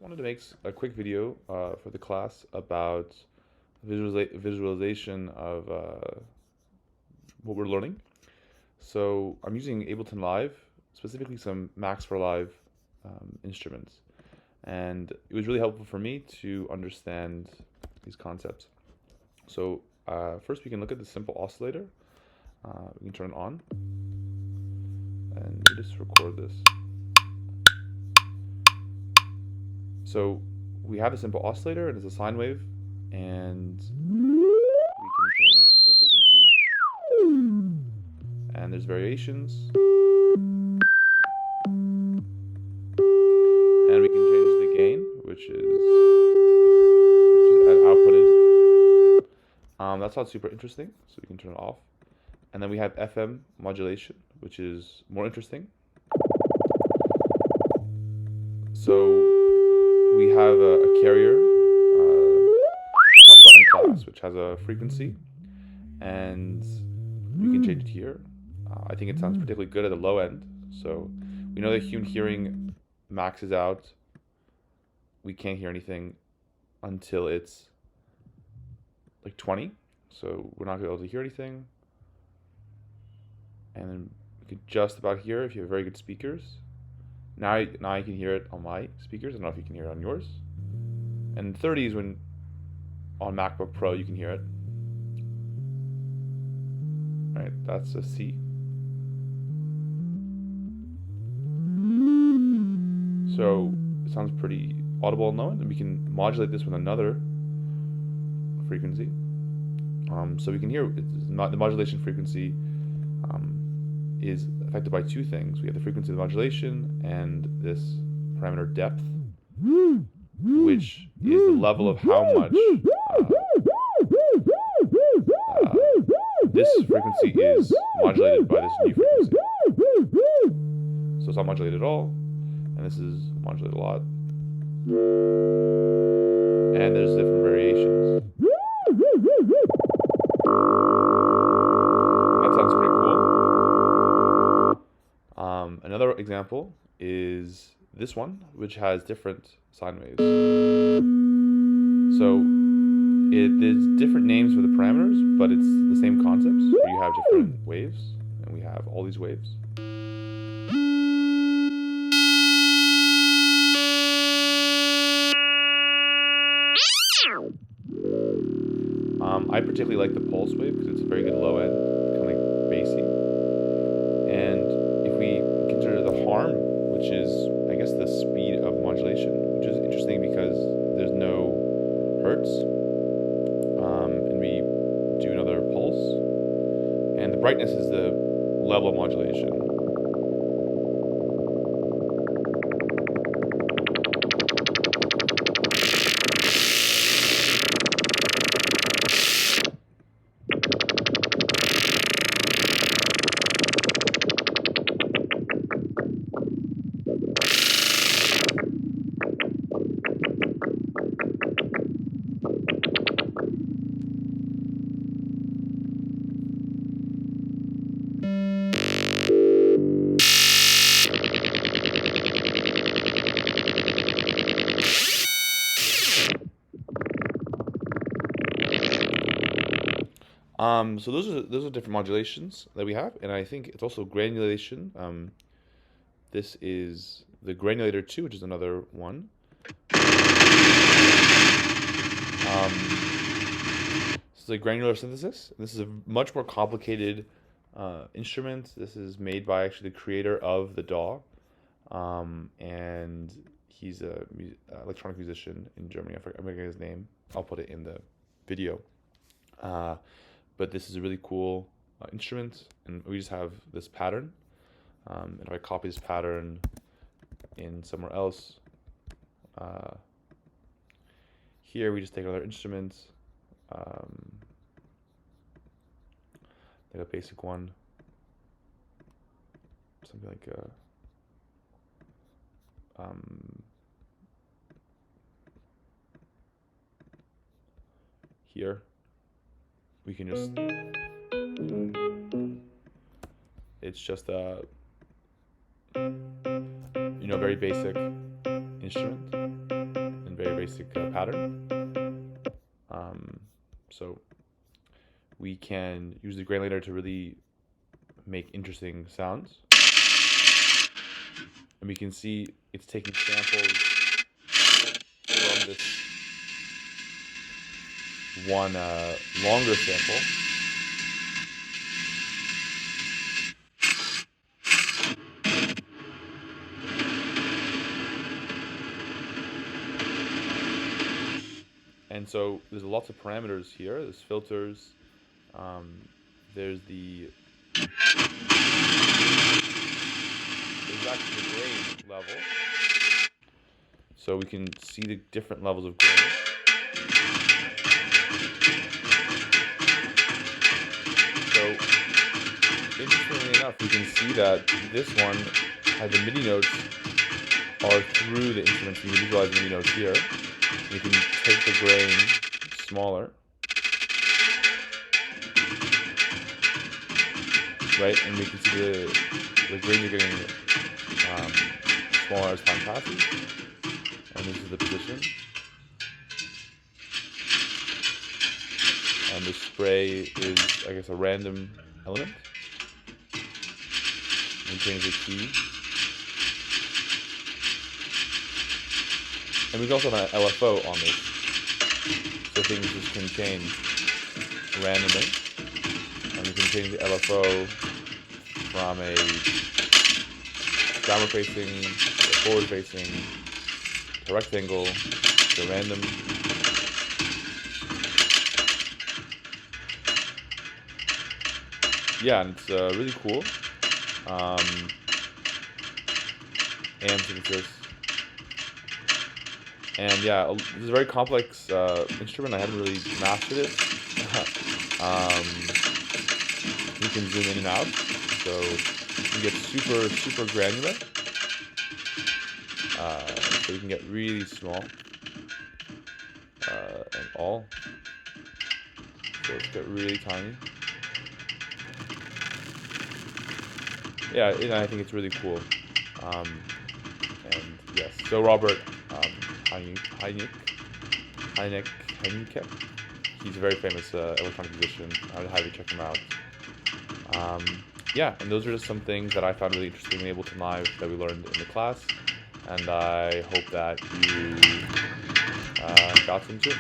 wanted to make a quick video for the class about visualization of what we're learning. So I'm using Ableton Live, specifically some Max for Live instruments. And it was really helpful for me to understand these concepts. So first we can look at the simple oscillator. We can turn it on. And we just record this. So we have a simple oscillator, and it's a sine wave, and we can change the frequency, and there's variations, and we can change the gain, which is outputted. That's not super interesting, so we can turn it off. And then we have FM modulation, which is more interesting. So we have a carrier we talked about in class, which has a frequency, and we can change it here. I think it sounds particularly good at the low end. So we know that human hearing maxes out. We can't hear anything until it's like 20. So we're not going to be able to hear anything. And then you could just about hear if you have very good speakers. Now you can hear it on my speakers. I don't know if you can hear it on yours. And 30 is when on MacBook Pro you can hear it. Right, that's a C. So it sounds pretty audible and low end, and we can modulate this with another frequency. So we can hear the modulation frequency is affected by two things. We have the frequency of the modulation and this parameter depth, which is the level of how much this frequency is modulated by this new frequency. So it's not modulated at all, and this is modulated a lot. And there's different variations. That sounds pretty cool. Another example is this one, which has different sine waves. So there's different names for the parameters, but it's the same concepts, where you have different waves, and we have all these waves. I particularly like the pulse wave because it's a very good low end, kind of like bassy. And if we consider the harm, which is, I guess, the speed of modulation, which is interesting because there's no hertz, and we do another pulse, and the brightness is the level of modulation. So those are different modulations that we have, and I think it's also granulation. This is the granulator 2, which is another one. This is a granular synthesis. This is a much more complicated instrument. This is made by actually the creator of the DAW, and he's a electronic musician in Germany. I'm forgetting his name. I'll put it in the video. But this is a really cool instrument, and we just have this pattern. And if I copy this pattern in somewhere else, here we just take another instrument, like a basic one, something like here. We can just, it's just a, very basic instrument. basic pattern. So we can use the grain layer to really make interesting sounds. And we can see it's taking samples from this one longer sample. And so there's lots of parameters here. There's filters. There's actually the grain level. So we can see the different levels of grain. So interestingly enough, we can see that this one has the MIDI notes are through the instruments. You can visualize the MIDI notes here. You can take the grain smaller, right? And we can see the grain you're getting smaller as time passes. And this is the position. And the spray is, I guess, a random element. And change the key. And we can also have an LFO on this. So things just can change randomly. And we can change the LFO from a downward facing to forward facing to rectangle to random. Yeah, and it's really cool. And synthesis. And yeah, this is a very complex instrument. I haven't really mastered it. You can zoom in and out, so you get super granular. So you can get really small and all. So let's get really tiny. Yeah, and I think it's really cool. And yes, so Robert Heineck, he's a very famous electronic musician. I would highly check him out. Yeah, and those are just some things that I found really interesting in Ableton Live that we learned in the class, and I hope that you got some too.